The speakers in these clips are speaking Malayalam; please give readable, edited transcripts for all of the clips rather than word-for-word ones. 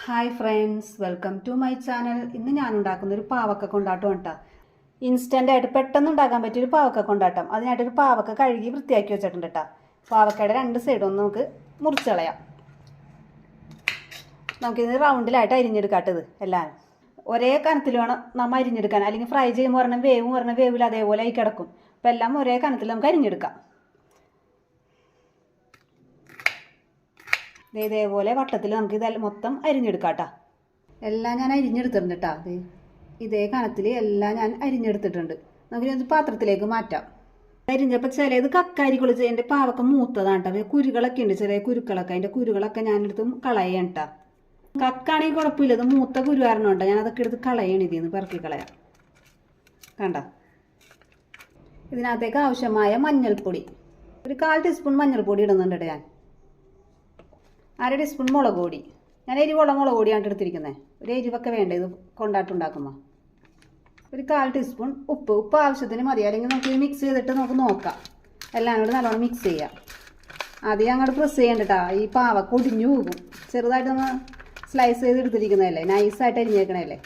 Hi friends, welcome to my channel. ഇന്ന് ഞാൻ ഉണ്ടാക്കുന്ന ഒരു പാവക്ക കൊണ്ടാട്ടം കേട്ടോ. ഇൻസ്റ്റൻ്റായിട്ട് പെട്ടെന്ന് ഉണ്ടാക്കാൻ പറ്റിയൊരു പാവക്ക കൊണ്ടാട്ടം. അതിനായിട്ടൊരു പാവക്ക കഴുകി വൃത്തിയാക്കി വെച്ചിട്ടുണ്ട് കേട്ടോ. പാവക്കയുടെ രണ്ട് സൈഡും ഒന്ന് നമുക്ക് മുറിച്ച് കളയാം. നമുക്കിത് റൗണ്ടിലായിട്ട് അരിഞ്ഞെടുക്കാട്ടത് എല്ലാവരും ഒരേ കനത്തിൽ വേണം നമ്മൾ അരിഞ്ഞെടുക്കാൻ. അല്ലെങ്കിൽ ഫ്രൈ ചെയ്യുമ്പോൾ പറഞ്ഞ വേവിൽ അതേപോലെ ആയി കിടക്കും. അപ്പം എല്ലാം ഒരേ കനത്തിൽ നമുക്ക് അരിഞ്ഞെടുക്കാം. ഇതേപോലെ വട്ടത്തിൽ നമുക്ക് ഇതെല്ലാം മൊത്തം അരിഞ്ഞെടുക്കാം കേട്ടോ. എല്ലാം ഞാൻ അരിഞ്ഞെടുത്തിട്ടുണ്ട് കേട്ടോ. ഇതേ കനത്തിൽ എല്ലാം ഞാൻ അരിഞ്ഞെടുത്തിട്ടുണ്ട്. നമുക്കിത് പാത്രത്തിലേക്ക് മാറ്റാം. അരിഞ്ഞപ്പോൾ ചിലത് കക്കാരിക്കുള്ള എൻ്റെ പാവക്ക മൂത്തതാണ് കേട്ടോ. കുരുകളൊക്കെ ഉണ്ട്, ചില കുരുക്കളൊക്കെ. അതിൻ്റെ കുരുകളൊക്കെ ഞാനെടുത്ത് കളയാം കേട്ടോ. കക്കാണെങ്കിൽ കുഴപ്പമില്ല, ഇത് മൂത്ത കുരു കാരണമുണ്ടോ ഞാൻ അതൊക്കെ എടുത്ത് കളയണം. ഇതിൽ നിന്ന് പെറുക്കി കളയാം. കണ്ട, ഇതിനകത്തേക്ക് ആവശ്യമായ മഞ്ഞൾപ്പൊടി, ഒരു 1/4 ടീസ്പൂൺ മഞ്ഞൾപ്പൊടി ഇടുന്നുണ്ട് കേട്ടോ. ഞാൻ 1/2 ടീസ്പൂൺ മുളക് പൊടി. ഞാൻ എരിവുള്ള മുളക് പൊടിയാണ് എടുത്തിരിക്കുന്നത്. ഒരു എരിവൊക്കെ വേണ്ട ഇത് കൊണ്ടാട്ടുണ്ടാക്കുമ്പോൾ. ഒരു 1/4 ടീസ്പൂൺ ഉപ്പ് ആവശ്യത്തിന് മതി. അല്ലെങ്കിൽ നമുക്ക് മിക്സ് ചെയ്തിട്ട് നമുക്ക് നോക്കാം. എല്ലാം കൂടെ നല്ലോണം മിക്സ് ചെയ്യാം. ആദ്യം അങ്ങോട്ട് പ്രസ് ചെയ്യണ്ട കേട്ടോ. ഈ പാവക്ക ഒടിഞ്ഞു പോകും. ചെറുതായിട്ടൊന്ന് സ്ലൈസ് ചെയ്ത് എടുത്തിരിക്കുന്നതല്ലേ, നൈസായിട്ട് അരിഞ്ഞേക്കണല്ലേ.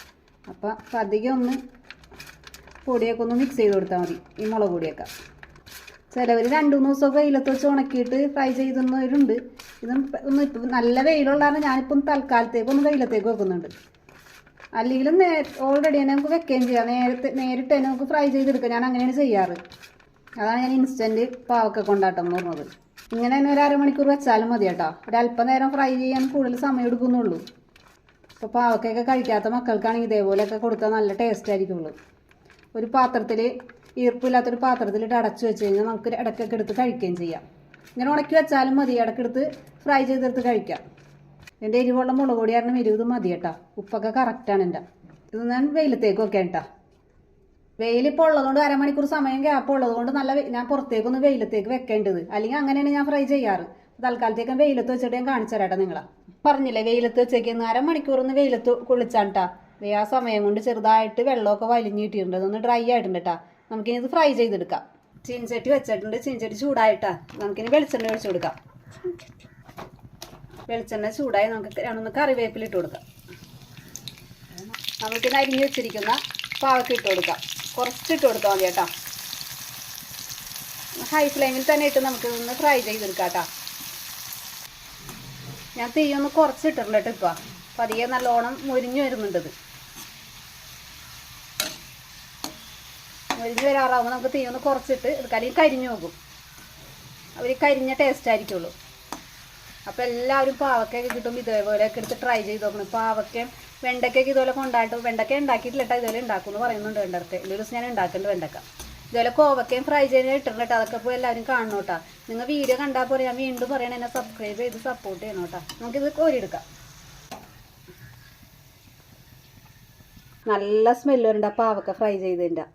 അപ്പം പതിയെ ഒന്ന് പൊടിയൊക്കെ ഒന്ന് മിക്സ് ചെയ്ത് കൊടുത്താൽ മതി. ഈ മുളക് പൊടിയൊക്കെ ചിലവർ 2-3 ദിവസമൊക്കെ വെയിലത്ത് വെച്ച് ഉണക്കിയിട്ട് ഫ്രൈ ചെയ്തുന്നവരുണ്ട്. ഇതും ഒന്ന് ഇപ്പം നല്ല വെയിലുള്ളതാണ് ഞാനിപ്പം തൽക്കാലത്തേക്ക് ഒന്ന് വെയിലത്തേക്ക് വെക്കുന്നുണ്ട്. അല്ലെങ്കിലും ഓൾറെഡി തന്നെ നമുക്ക് വെക്കുകയും ചെയ്യാം. നേരിട്ട് തന്നെ നമുക്ക് ഫ്രൈ ചെയ്തെടുക്കാം. ഞാൻ അങ്ങനെയാണ് ചെയ്യാറ്. അതാണ് ഞാൻ ഇൻസ്റ്റൻറ്റ് പാവക്ക കൊണ്ടാട്ടം എന്ന് പറഞ്ഞത്. ഇങ്ങനെ തന്നെ ഒരു അരമണിക്കൂർ വെച്ചാലും മതി കേട്ടോ. ഒരല്പം നേരം ഫ്രൈ ചെയ്യാൻ കൂടുതൽ സമയം എടുക്കുന്നുള്ളൂ. ഇപ്പോൾ പാവക്കയൊക്കെ കഴിക്കാത്ത മക്കൾക്കാണെങ്കിൽ ഇതേപോലെയൊക്കെ കൊടുത്താൽ നല്ല ടേസ്റ്റ് ആയിരിക്കുള്ളൂ. ഒരു പാത്രത്തിൽ, ഈർപ്പില്ലാത്തൊരു പാത്രത്തിലിട്ട് അടച്ചു വെച്ച് കഴിഞ്ഞാൽ നമുക്ക് ഇടയ്ക്കൊക്കെ എടുത്ത് കഴിക്കുകയും ചെയ്യാം. ഇങ്ങനെ ഉണക്കി വെച്ചാലും മതി. ഇടയ്ക്കെടുത്ത് ഫ്രൈ ചെയ്തെടുത്ത് കഴിക്കാം. എൻ്റെ എരിവുള്ള മുളക് പൊടി കാരണം 20 മതി കേട്ടോ. ഉപ്പൊക്കെ കറക്റ്റാണ് എൻ്റെ. ഇത് ഞാൻ വെയിലത്തേക്ക് വെക്കാം കേട്ടോ. വെയിലിപ്പോൾ ഉള്ളതുകൊണ്ട് അരമണിക്കൂർ സമയം ഗ്യാപ്പ് ഉള്ളതുകൊണ്ട് ഞാൻ പുറത്തേക്കൊന്ന് വെയിലത്തേക്ക് വെക്കേണ്ടത്. അല്ലെങ്കിൽ അങ്ങനെയാണ് ഞാൻ ഫ്രൈ ചെയ്യാറ്. തൽക്കാലത്തേക്ക് വെയിലത്ത് വെച്ചിട്ട് ഞാൻ കാണിച്ചു തരാട്ടോ നിങ്ങളെ. പറഞ്ഞില്ലേ വെയിലത്ത് വെച്ചേക്കുന്ന അരമണിക്കൂർ ഒന്ന് വെയിലത്ത് കുളിച്ചാണ് കേട്ടോ. ആ സമയം കൊണ്ട് ചെറുതായിട്ട് വെള്ളമൊക്കെ വലിഞ്ഞിട്ടിട്ടുണ്ട്. അതൊന്ന് ഡ്രൈ ആയിട്ടുണ്ട് കേട്ടോ. നമുക്കിനി ഇത് ഫ്രൈ ചെയ്തെടുക്കാം. ചീൻചട്ടി വെച്ചിട്ടുണ്ട്. ചീൻചട്ടി ചൂടായിട്ടാ. നമുക്കിനി വെളിച്ചെണ്ണ ഒഴിച്ചു കൊടുക്കാം. വെളിച്ചെണ്ണ ചൂടായി നമുക്ക് ഒന്ന് കറിവേപ്പില ഇട്ട് കൊടുക്കാം. നമുക്കിത് അരിഞ്ഞ് വെച്ചിരിക്കുന്ന പാവക്ക ഇട്ട് കൊടുക്കാം. കുറച്ചിട്ട് കൊടുത്താൽ മതി കേട്ടോ. ഹൈ ഫ്ലെയിമിൽ തന്നെ ഇട്ട് നമുക്കിതൊന്ന് ഫ്രൈ ചെയ്തെടുക്കാം കേട്ടോ. ഞാൻ തീയൊന്ന് കുറച്ചിട്ടിട്ടുണ്ട് കേട്ടോ. ഇപ്പം പതിയെ നല്ലോണം മുരിഞ്ഞു വരുന്നുണ്ട്. മുരിഞ്ഞ് വരാറാവുമ്പോൾ നമുക്ക് തീ ഒന്ന് കുറച്ചിട്ട് എടുക്കാം. അല്ലെങ്കിൽ കരിഞ്ഞു പോകും. അവർ കരിഞ്ഞ ടേസ്റ്റ് ആയിരിക്കുള്ളൂ. അപ്പോൾ എല്ലാവരും പാവക്കയൊക്കെ കിട്ടുമ്പോൾ ഇതേപോലെയൊക്കെ എടുത്ത് ട്രൈ ചെയ്ത് നോക്കണം. പാവക്കയും വെണ്ടയ്ക്കൊക്കെ ഇതുപോലെ കൊണ്ടായിട്ട് വെണ്ടയ്ക്ക ഉണ്ടാക്കിയിട്ടില്ല കേട്ടോ. ഇതുപോലെ ഉണ്ടാക്കുമെന്ന് പറയുന്നുണ്ട്. വെണ്ടയ്ക്ക ഒരു ദിവസം ഞാൻ ഉണ്ടാക്കേണ്ട വെണ്ടയ്ക്ക. ഇതുപോലെ കോവക്കയും ഫ്രൈ ചെയ്ത് ഇട്ടിട്ടുണ്ട് കേട്ടോ. അതൊക്കെ പോയി എല്ലാവരും കാണണം കേട്ടോ. നിങ്ങൾ വീഡിയോ കണ്ടാൽ പോലെ ഞാൻ വീണ്ടും പറയണേ, എന്നെ സബ്സ്ക്രൈബ് ചെയ്ത് സപ്പോർട്ട് ചെയ്യണം കേട്ടോ. നമുക്കിത് കോരിയെടുക്കാം. നല്ല സ്മെല്ല് വരുന്നുണ്ട് ആ പാവക്ക ഫ്രൈ ചെയ്തതിൻ്റെ.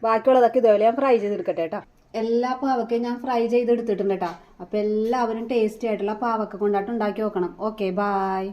ബാക്കിയുള്ളതൊക്കെ ഇതുപോലെ ഞാൻ ഫ്രൈ ചെയ്തെടുക്കട്ടെ കേട്ടോ. എല്ലാ പാവക്കയും ഞാൻ ഫ്രൈ ചെയ്തെടുത്തിട്ടുണ്ട് കേട്ടോ. അപ്പോൾ എല്ലാവരും ടേസ്റ്റി ആയിട്ടുള്ള പാവക്ക കൊണ്ടാട്ടം ഉണ്ടാക്കി നോക്കണം. Okay, bye.